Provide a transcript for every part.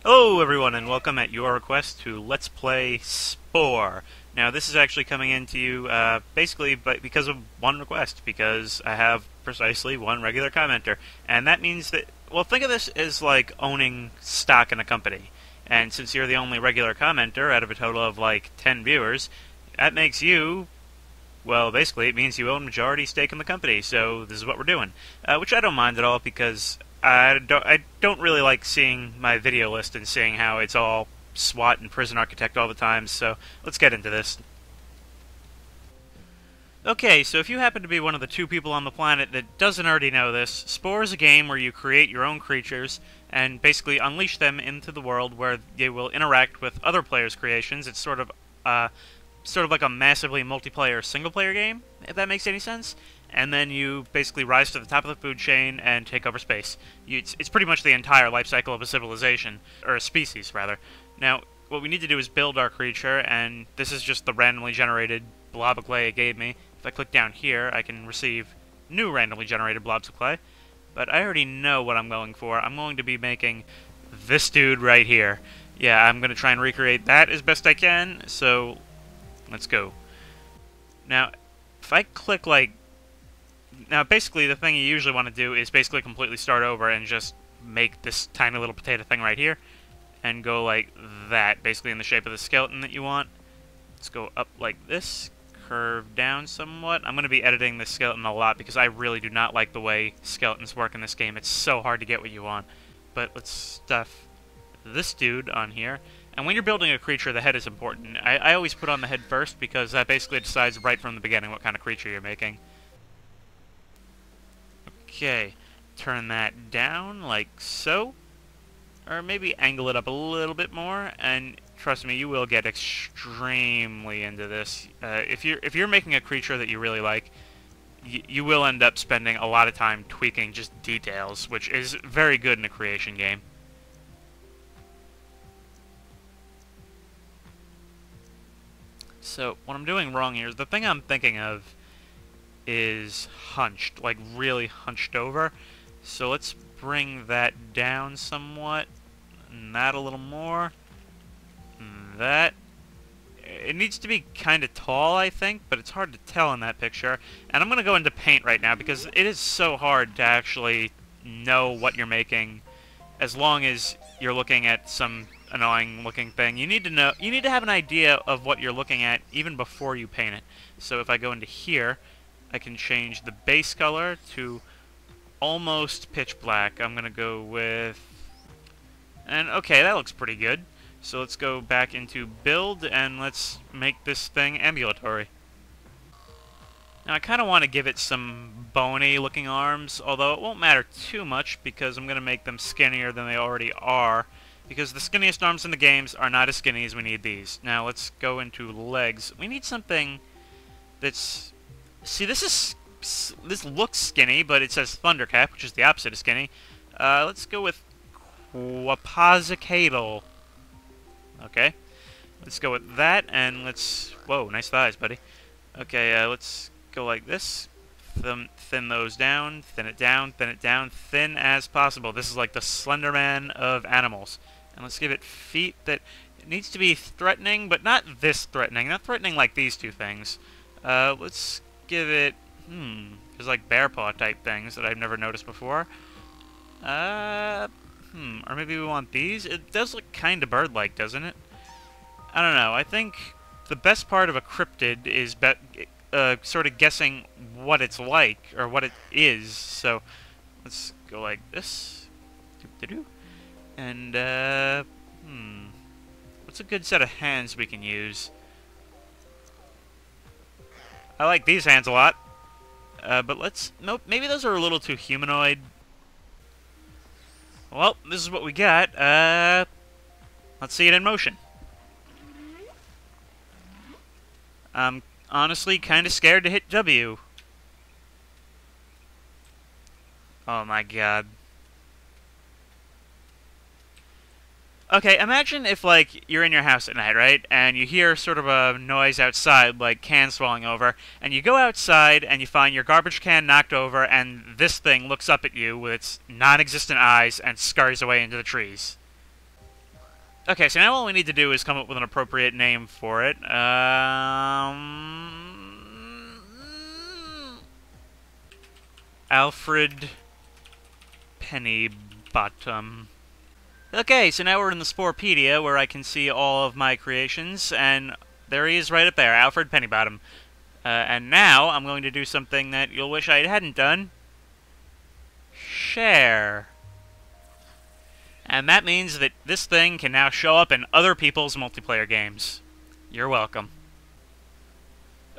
Hello everyone and welcome at your request to Let's Play Spore. Now this is actually coming into you basically because of one request, because I have precisely one regular commenter. And that means that, well, think of this as like owning stock in a company. And since you're the only regular commenter out of a total of like 10 viewers, that makes you, well, basically it means you own majority stake in the company, so this is what we're doing. Which I don't mind at all, because I don't really like seeing my video list and seeing how it's all SWAT and prison architect all the time, so let's get into this. Okay, so if you happen to be one of the two people on the planet that doesn't already know this, Spore is a game where you create your own creatures and basically unleash them into the world where they will interact with other players' creations. It's sort of like a massively multiplayer single-player game, if that makes any sense. And then you basically rise to the top of the food chain and take over space. It's pretty much the entire life cycle of a civilization, or a species, rather. Now, what we need to do is build our creature, and this is just the randomly generated blob of clay it gave me. If I click down here, I can receive new randomly generated blobs of clay. But I already know what I'm going for. I'm going to be making this dude right here. Yeah, I'm going to try and recreate that as best I can, so let's go. Now, if I click, now, basically, the thing you usually want to do is basically completely start over and just make this tiny little potato thing right here, and go like that, basically in the shape of the skeleton that you want. Let's go up like this, curve down somewhat. I'm going to be editing this skeleton a lot because I really do not like the way skeletons work in this game. It's so hard to get what you want. But let's stuff this dude on here. And when you're building a creature, the head is important. I always put on the head first because that basically decides right from the beginning what kind of creature you're making. Okay, turn that down like so, or maybe angle it up a little bit more, and trust me, you will get extremely into this. If you're making a creature that you really like, you will end up spending a lot of time tweaking just details, which is very good in a creation game. So, what I'm doing wrong here is the thing I'm thinking of is hunched, like really hunched over. So let's bring that down somewhat, and that a little more, and that. It needs to be kind of tall, I think, but it's hard to tell in that picture. And I'm going to go into paint right now because it is so hard to actually know what you're making as long as you're looking at some annoying looking thing. You need to have an idea of what you're looking at even before you paint it. So if I go into here, I can change the base color to almost pitch black. I'm going to go with... And okay, that looks pretty good. So let's go back into build and let's make this thing ambulatory. Now I kind of want to give it some bony looking arms, although it won't matter too much because I'm going to make them skinnier than they already are. Because the skinniest arms in the games are not as skinny as we need these. Now let's go into legs. We need something that's... See, this looks skinny, but it says Thundercap, which is the opposite of skinny. Let's go with Quapazicadal. Okay. Let's go with that, and let's... Whoa, nice thighs, buddy. Okay, let's go like this. Thin those down, thin it down, thin as possible. This is like the Slender Man of animals. And let's give it feet that... It needs to be threatening, but not this threatening. Not threatening like these two things. Let's give it... There's like bear paw type things that I've never noticed before. Or maybe we want these? It does look kind of bird-like, doesn't it? I don't know. I think the best part of a cryptid is sort of guessing what it's like, or what it is. So, let's go like this. Doo-doo-doo. And, what's a good set of hands we can use? I like these hands a lot. But let's... Nope, maybe those are a little too humanoid. Well, this is what we got. Let's see it in motion. I'm honestly kind of scared to hit W. Oh my god. Okay, imagine if, like, you're in your house at night, right? And you hear sort of a noise outside, like cans falling over. And you go outside and you find your garbage can knocked over, and this thing looks up at you with its non-existent eyes and scurries away into the trees. Okay, so now all we need to do is come up with an appropriate name for it. Alfred Pennybottom. Okay, so now we're in the Sporepedia, where I can see all of my creations, and there he is right up there, Alfred Pennybottom. And now I'm going to do something that you'll wish I hadn't done. Share. And that means that this thing can now show up in other people's multiplayer games. You're welcome.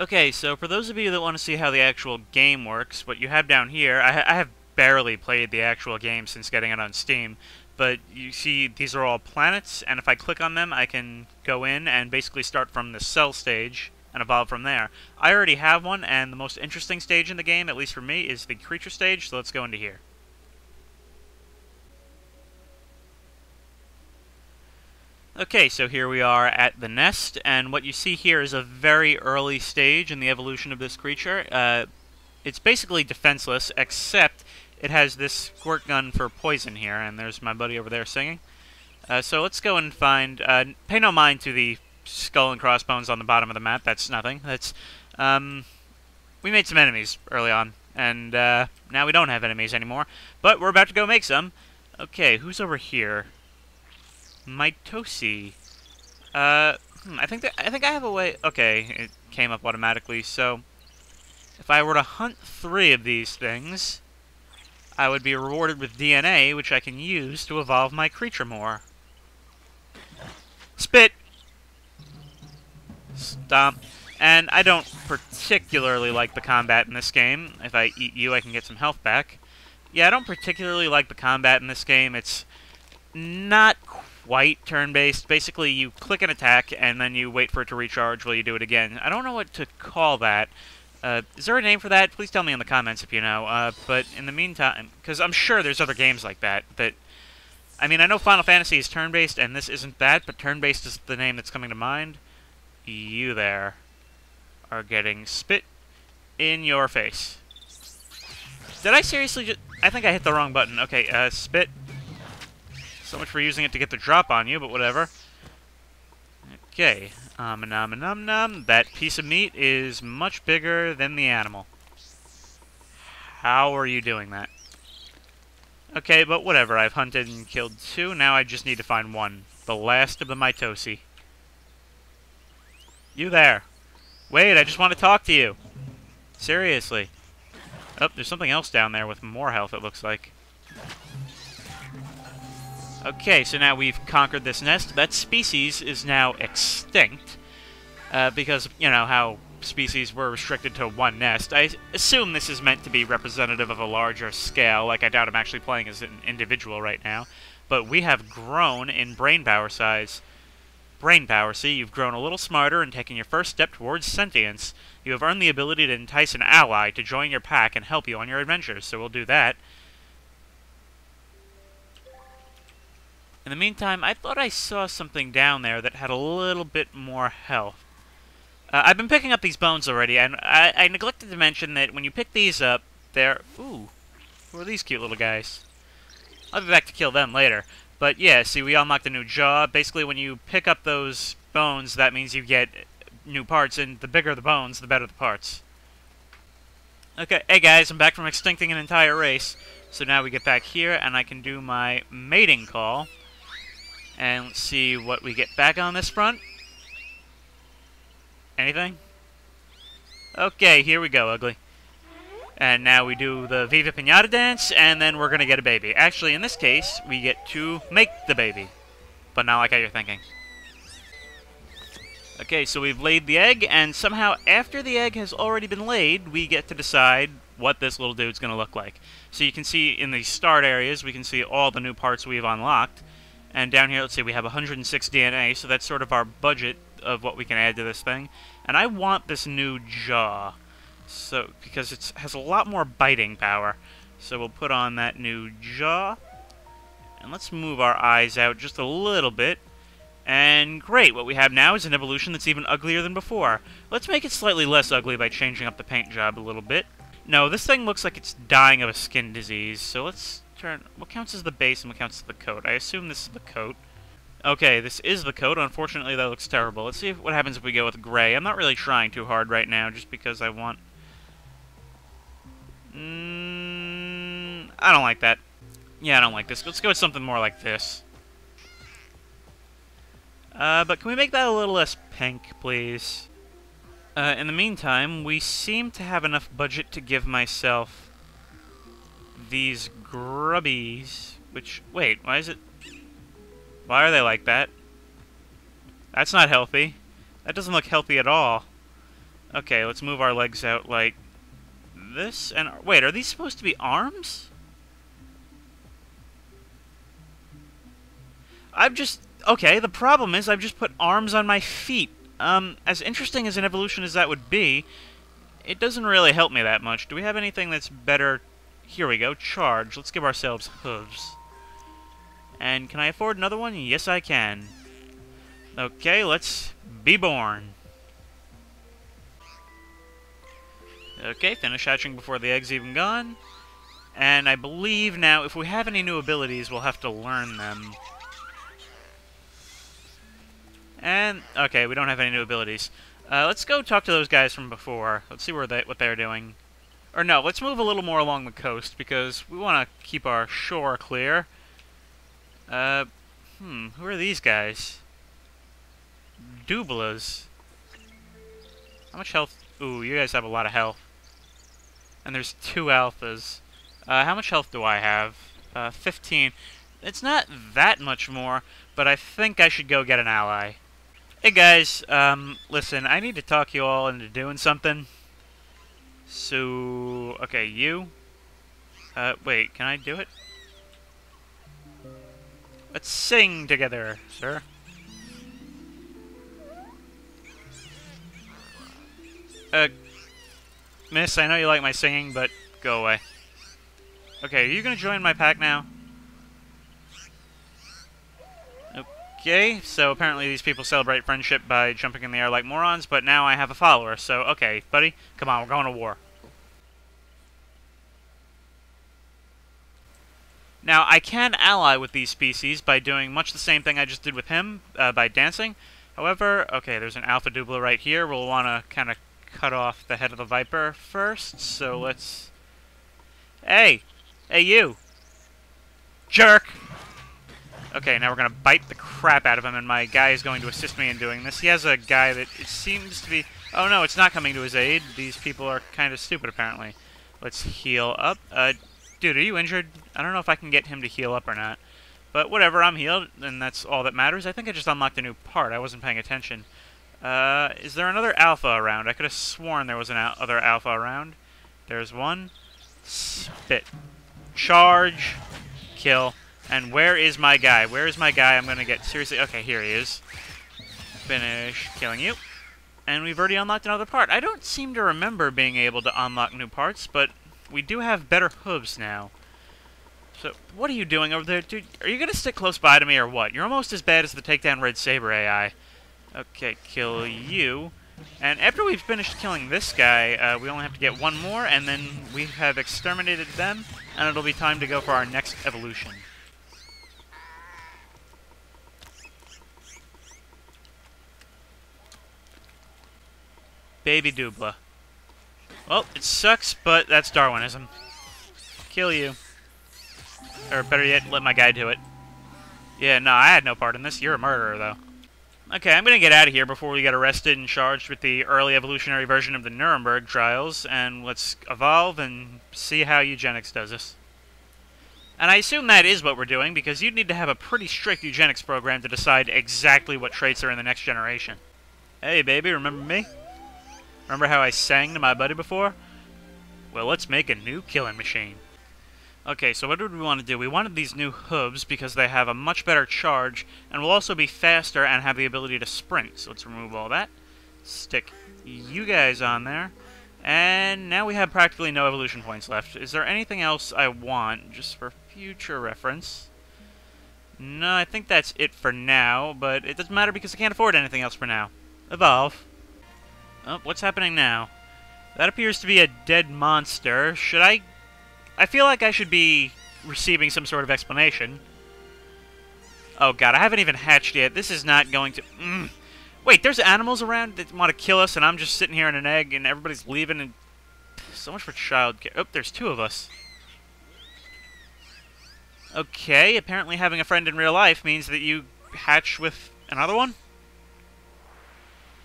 Okay, so for those of you that want to see how the actual game works, what you have down here, I have barely played the actual game since getting it on Steam, but you see these are all planets, and if I click on them, I can go in and basically start from the cell stage and evolve from there. I already have one, and the most interesting stage in the game, at least for me, is the creature stage, so let's go into here. Okay, so here we are at the nest, and what you see here is a very early stage in the evolution of this creature. It's basically defenseless, except it has this squirt gun for poison here, and there's my buddy over there singing. So let's go and find... pay no mind to the skull and crossbones on the bottom of the map. That's nothing. That's... we made some enemies early on, and now we don't have enemies anymore. But we're about to go make some. Okay, who's over here? Mitosi. I think I have a way... Okay, it came up automatically, so... If I were to hunt 3 of these things, I would be rewarded with DNA, which I can use to evolve my creature more. Spit! Stomp. And I don't particularly like the combat in this game. If I eat you, I can get some health back. Yeah, I don't particularly like the combat in this game. It's not quite turn-based. Basically, you click an attack, and then you wait for it to recharge while you do it again. I don't know what to call that. Is there a name for that? Please tell me in the comments if you know. But in the meantime, because I'm sure there's other games like that. I mean, I know Final Fantasy is turn-based, and this isn't that, but turn-based is the name that's coming to mind. You there are getting spit in your face. Did I seriously just... I think I hit the wrong button. Okay, spit. So much for using it to get the drop on you, but whatever. Okay. Nom. That piece of meat is much bigger than the animal. How are you doing that? Okay, but whatever. I've hunted and killed 2. Now I just need to find 1. The last of the Mitosi. You there. Wait, I just want to talk to you. Seriously. Oh, there's something else down there with more health, it looks like. Okay, so now we've conquered this nest. That species is now extinct. Because, you know, how species were restricted to 1 nest. I assume this is meant to be representative of a larger scale. Like, I doubt I'm actually playing as an individual right now. But we have grown in brain power size. Brain power, see? You've grown a little smarter and taken your first step towards sentience. You have earned the ability to entice an ally to join your pack and help you on your adventures. So we'll do that. In the meantime, I thought I saw something down there that had a little bit more health. I've been picking up these bones already, and I neglected to mention that when you pick these up, they're... Ooh, who are these cute little guys? I'll be back to kill them later. But yeah, see, we unlocked a new jaw. Basically, when you pick up those bones, that means you get new parts, and the bigger the bones, the better the parts. Okay, hey guys, I'm back from extincting an entire race. So now we get back here, and I can do my mating call. And let's see what we get back on this front. Anything? Okay, here we go, ugly. And now we do the Viva Pinata dance, and then we're gonna get a baby. Actually, in this case, we get to make the baby. But not like how you're thinking. Okay, so we've laid the egg, and somehow after the egg has already been laid, we get to decide what this little dude's gonna look like. So you can see in the start areas, we can see all the new parts we've unlocked. And down here, let's see, we have 106 DNA, so that's sort of our budget of what we can add to this thing. And I want this new jaw, so because it has a lot more biting power. So we'll put on that new jaw. And let's move our eyes out just a little bit. And great, what we have now is an evolution that's even uglier than before. Let's make it slightly less ugly by changing up the paint job a little bit. No, this thing looks like it's dying of a skin disease, so let's turn... What counts as the base and what counts as the coat? I assume this is the coat. Okay, this is the code. Unfortunately, that looks terrible. Let's see what happens if we go with gray. I'm not really trying too hard right now, just because I want... I don't like that. Yeah, I don't like this. Let's go with something more like this. But can we make that a little less pink, please? In the meantime, we seem to have enough budget to give myself these grubbies, which... Wait, why is it... Why are they like that? That's not healthy. That doesn't look healthy at all. Okay, let's move our legs out like this. And wait, are these supposed to be arms? Okay, the problem is I've just put arms on my feet. As interesting as an evolution as that would be, it doesn't really help me that much. Do we have anything that's better? Here we go, charge. Let's give ourselves hooves. And can I afford another one? Yes, I can. Okay, let's be born. Okay, finish hatching before the egg's even gone. And I believe now, if we have any new abilities, we'll have to learn them. And, okay, we don't have any new abilities. Let's go talk to those guys from before. Let's see what they're doing. Or no, let's move a little more along the coast, because we want to keep our shore clear. Who are these guys? Dublas. How much health? Ooh, you guys have a lot of health. And there's 2 alphas. How much health do I have? 15. It's not that much more, but I think I should go get an ally. Hey guys, listen, I need to talk you all into doing something. So, okay, you. Wait, can I do it? Let's sing together, sir. Miss, I know you like my singing, but go away. Okay, are you gonna join my pack now? Okay, so apparently these people celebrate friendship by jumping in the air like morons, but now I have a follower, so okay, buddy, come on, we're going to war. Now, I can ally with these species by doing much the same thing I just did with him, by dancing. However, okay, there's an alpha dubla right here. We'll want to kind of cut off the head of the viper first, so let's... Hey! Hey, you! Jerk! Okay, now we're going to bite the crap out of him, and my guy is going to assist me in doing this. He has a guy that it seems to be... Oh, no, it's not coming to his aid. These people are kind of stupid, apparently. Let's heal up. Dude, are you injured? I don't know if I can get him to heal up or not. But whatever, I'm healed, and that's all that matters. I think I just unlocked a new part. I wasn't paying attention. Is there another alpha around? I could have sworn there was an other alpha around. There's one. Spit. Charge. Kill. And where is my guy? Where is my guy? I'm going to get... Seriously? Okay, here he is. Finish killing you. And we've already unlocked another part. I don't seem to remember being able to unlock new parts, but we do have better hooves now. So, what are you doing over there? Dude, are you going to stick close by to me or what? You're almost as bad as the Takedown Red Saber AI. Okay, kill you. And after we've finished killing this guy, we only have to get one more, and then we have exterminated them, and it'll be time to go for our next evolution. Baby Dubla. Well, it sucks, but that's Darwinism. Kill you. Or better yet, let my guy do it. Yeah, no, I had no part in this. You're a murderer, though. Okay, I'm gonna get out of here before we get arrested and charged with the early evolutionary version of the Nuremberg trials, and let's evolve and see how eugenics does this. And I assume that is what we're doing, because you'd need to have a pretty strict eugenics program to decide exactly what traits are in the next generation. Hey, baby, remember me? Remember how I sang to my buddy before? Well, let's make a new killing machine. Okay, so what did we want to do? We wanted these new hooves because they have a much better charge and will also be faster and have the ability to sprint. So let's remove all that. Stick you guys on there. And now we have practically no evolution points left. Is there anything else I want, just for future reference? No, I think that's it for now, but it doesn't matter because I can't afford anything else for now. Evolve. Oh, what's happening now? That appears to be a dead monster. Should I feel like I should be receiving some sort of explanation. Oh god, I haven't even hatched yet. This is not going to... Wait, there's animals around that want to kill us, and I'm just sitting here in an egg, and everybody's leaving, and... So much for childcare. Oh, there's two of us. Okay, apparently having a friend in real life means that you hatch with another one?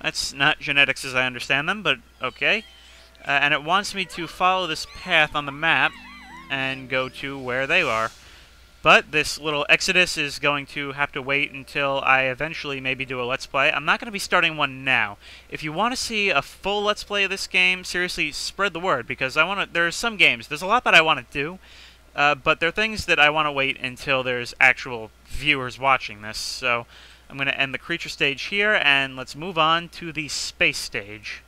That's not genetics as I understand them, but okay. And it wants me to follow this path on the map and go to where they are. But this little exodus is going to have to wait until I eventually maybe do a Let's Play. I'm not going to be starting one now. If you want to see a full Let's Play of this game, seriously, spread the word, because there's some games, there's a lot that I want to do, but there are things that I want to wait until there's actual viewers watching this. So I'm going to end the creature stage here, and let's move on to the space stage.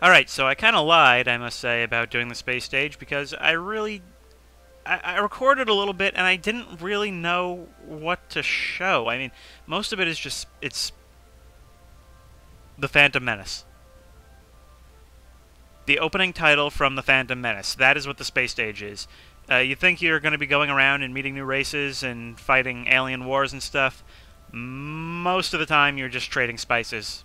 Alright, so I kind of lied, I must say, about doing the space stage, because I recorded a little bit, and I didn't really know what to show. I mean, most of it is just, it's The Phantom Menace. The opening title from The Phantom Menace. That is what the space stage is. You think you're going to be going around and meeting new races and fighting alien wars and stuff. Most of the time, you're just trading spices.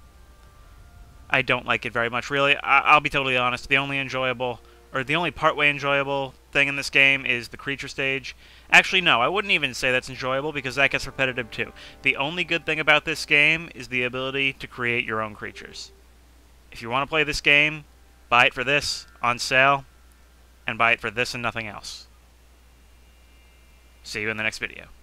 I don't like it very much, really. I'll be totally honest. The only enjoyable, or the only partway enjoyable thing in this game is the creature stage. Actually, no, I wouldn't even say that's enjoyable, because that gets repetitive too. The only good thing about this game is the ability to create your own creatures. If you want to play this game, buy it for this, on sale, and buy it for this and nothing else. See you in the next video.